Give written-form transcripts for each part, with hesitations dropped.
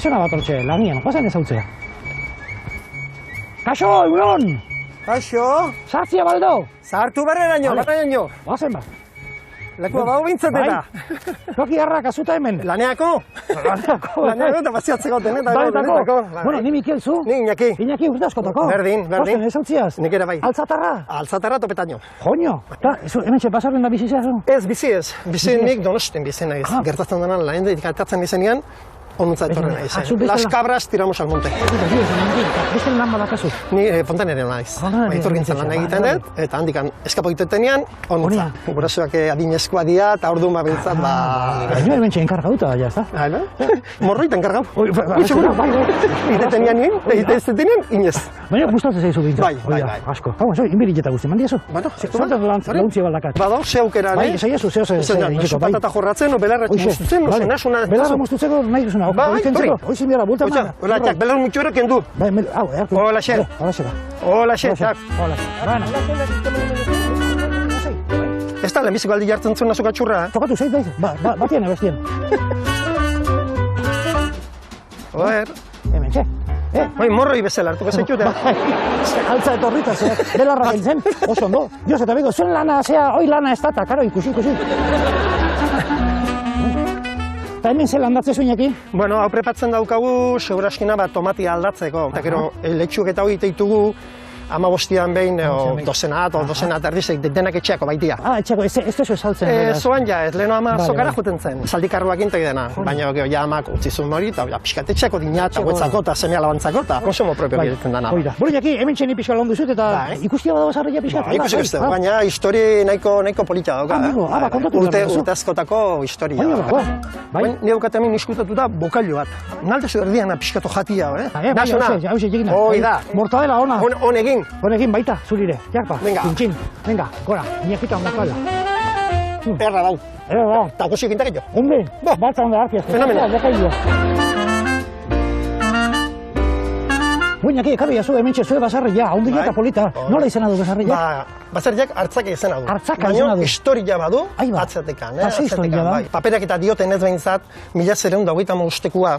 Zena bat hortxe, lanian, joazen ezautzea. Kaixo, egunon! Kaixo! Sartzia baldo! Sartu barreraino, barreraino! Oazen bat. Lekua bau bintzateta! Toki harrak azuta hemen. Laneako? Laneako. Laneako eta baziatzeko denetako. Danetako. Bueno, ni Mikel zu? Ni Iñaki. Iñaki urte askotako. Berdin, berdin. Oazen ezautziaz? Nik ere bai. Altzatarra? Altzatarra topetaino. Joño! Ta, hemen txe pasarren da bizizea zu? Ez, bizi ez. Bizi nik Donostian bizi naiz. Gertatzen dena lanen dedikatzen izenean, onuntza etorren naiz. Las cabras tiramos al monte. Beste lan badakazu? Ni fontaneren naiz. Iturgintzen lan egiten dut, eta handikan eskapo egitetenean, onuntza. Gurasoak adinezkoa dira, eta orduan babiltzat, Baina hemen txe enkargauta, ja, ez da? Hala? Morroita enkargau. Bai. Egitetenean nien, egitetenean inez. Baina gustatzen zaizu bintzat. Bai. Asko. Vamos, inbirileta guzti, mandiazu? Bueno, Zertan launtzia baldakat. Badao, ze aukera, Bai, zaiazu, zeo patata jorratzen, o belarra moztutzen, o zenasuna... Belarra moztutzeko nahi duzuna. Bai, torri. Hoizin biara, bulta mana. Hola, txak, belarra mutxuero kendu. Bai, hau, ertu. Hola, xe. Hola, xe, txak. Hola, bueno. Ez da, lehenbiziko aldi jartzen zuen azok atxurra, Tokatu, zeit, batien, ebestien. Oer. Hemen, txe. Bai, morroi bezala, hartuko zaitut, Altza etorrita, belarra gentzen, oso ondo. Dios, eta bego, zuen lana, hoi lana ez data, karo, ikusi. Eta hemen zer landatze zuinekin? Bueno, hau prepatzen daukagu, seguraskina bat tomatia aldatzeko. Eta gero, letxuk eta hori teitugu, 15an behin, dozenat erdizek, denak etxeako baitia. Etxeako, ez tezu esaltzen? Zoan ja, ez leheno ama zokara juten zen, zaldikarruak intek dena. Baina, ja, amak utzizun hori, eta pixkat etxeako dina, eta guetzako, eta seme alabantzako, eta konsumo propio egiten dena. Buru jaki, hemen txeni pixka londu zut, eta ikustia badago zarria pixkat? Ikusi guzti, baina histori nahiko polita dauka. Urte askotako historia. Baina, nire daukat hemen iskutatu da bokailu bat. Naldezu erdiana pixkatu jatia, mortadela ona. Honegin. Honegin baita, zurire. Jakpa. Txin. Venga, gora. Niakita mokala. Erra dau. Eta guzio egintak jo. Hombre, balta onda hartiaz. Fenomena. Buinaki, ekarri jazu, hemen txezue basarria, haundik eta polita. Nola izena du basarria? Basarriak hartzak izena du. Hartzak izena du. Baina historia badu, atzatekan. Paperak eta dioten ez behintzat, 1925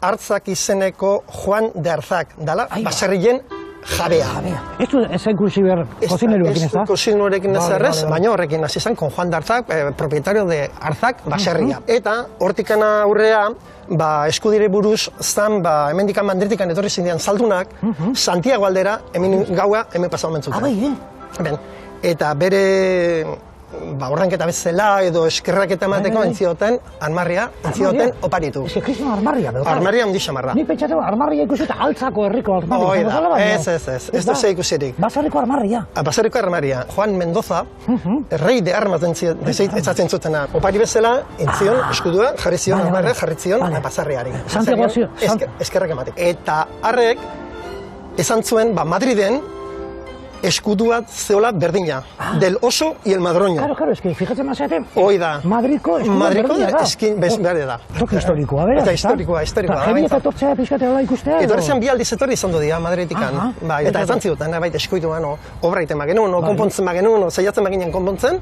hartzak izeneko Juan de Arzak dala, basarrien jabea. Ez du ezen kursiber kozineruekin ez da? Ez du kozineruekin ez errez, baina horrekin hasi zen, con Juan de Arzak, propietario de Arzak baserria. Eta hortikan aurrea, eskudire buruz zan, hemendikan Madridikan etorri zindian saldunak, Santiago aldera, hemen gaua, hemen pasau mentzuten. Eta bere horrenketa bezala edo eskerraketa emateko entzioten armarria, entzioten oparitu. Ez ekrizien armarria, bedo? Armarria handi xamarra. Ni pentsatu armarria ikusi eta altzako herriko armarria. Ez da ze ikusirik. Basarriko armarria. Basarriko armarria. Juan Mendoza, rei de armas ezatzen zutena. Opari bezala, entzion, eskudua, jarri zion armarria, jarri zion basarriari. Santiago zio. Eskerrak ematik. Eta harrek, esan zuen, Madriden, eskudua zeola berdina, del oso y el madroño. Claro, es que fíjate más ate. Hoi da. Madriko eskudua berdina da. Eskin berde da. Toki historikoa, bera. Eta historikoa. Jende eta tortzea pixkate hola ikustea. Etorri zen bi aldiz etorri izan du dira Madridikan. Eta ez antzi duten, eskuitu obra iten bagenuen, konpontzen bagenuen, zaiatzen baginen konpontzen,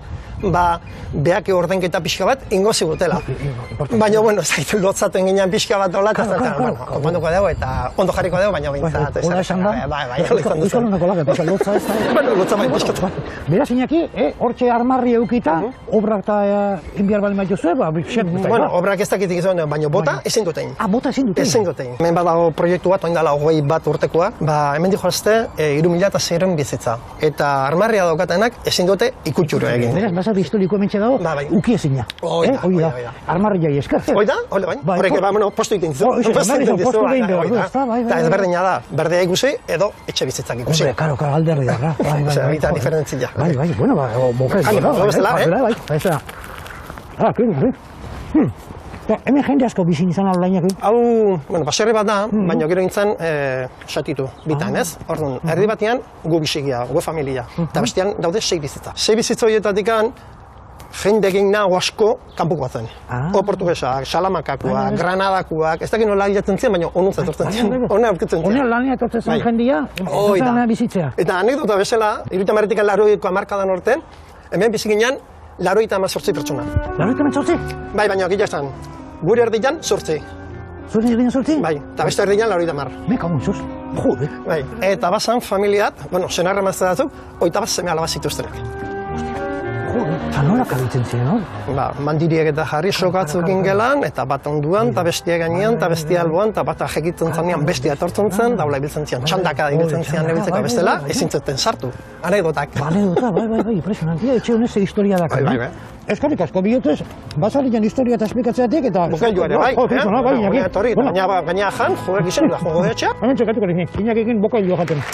beak ordenketa pixka bat ingo zigutela. Baina, bueno, zaitu lotzaten ginean pixka bat hola, eta konponduko dugu eta ondo jarriko dugu, baina bintzat. Ola esan da? Bueno, lotza bai pixkatu. Beraz, Iñaki, hortxe armarri eukita, obrak eta enbiar bali maitu zuen, Bueno, obrak ez dakitik izan, baina bota ezin dutein. Bota ezin dutein? Ezin dutein. Hemen badago proiektu bat, oindala 21 urtekoa, hemen dihoazte 3.600 bizitza. Eta armarria daukatenak ezin dute ikutxuru egin. Beraz, basarri historiko hementxe dago, uki ezina. Hoi da. Armarriai esker. Hoi da, horrek, postu egiten dizu. Eta ez berdina da, berdea ikusi edo etxe bizitzak ikusi. Karo, alderri da. Eta diferentzia. Bai, bueno, bokez. Hemen jende asko bizin izan alainak. Hau, baserri bat da, baina gero nintzen satitu bitan, ez? Orduan, erdi batean gu bizigia, gu familia. Eta bestean daude 6 bizitza. 6 bizitza horietatik jende egin nago asko kanpukoa zen. Portugesak, Salamakakoak, Granadakoak, ez dakit nola hilatzen ziren, baina onuntza etortzen ziren. Hona aurkitzen ziren. Hona lania etortzen zen jendia, etortzen bizitzea. Eta anekdota bezala, 1980ko hamarkadan orten, hemen bizi ginean 88 pertsona. 88? Bai, baina gila esan, gure erdian 8. Zuen egin sortzi? Bai, eta beste erdinean 80. Me cago en sus. Joder. Bai, eta bazan familiat, bueno, senarra mazte batzuk, 21 seme alaba zituztenak. Joder. Eta nola kabitzen ziren, hor? Ba, mandiriek eta jarri sokatzuk ingelan, eta bat onduan, eta bestia gainean, eta bestia alboan, eta bat ajekitzen zanean bestia etortzen zen, daula ibiltzen zian, txandaka ibiltzen zian nebiltzeko bestela, ezin zuten sartu. Anekdotak. Anekdota, bai, impresionantia, etxe honez historia da. Bai. Eskerrik asko bihotez, basarrian historia eta esplikatzeatik, eta... Bukailua ere, bai. Iñaki. Gaina jan, joek izen da, jogo etxea. Hemen txekatuko lehik, Iñakiekin bokailua jaten.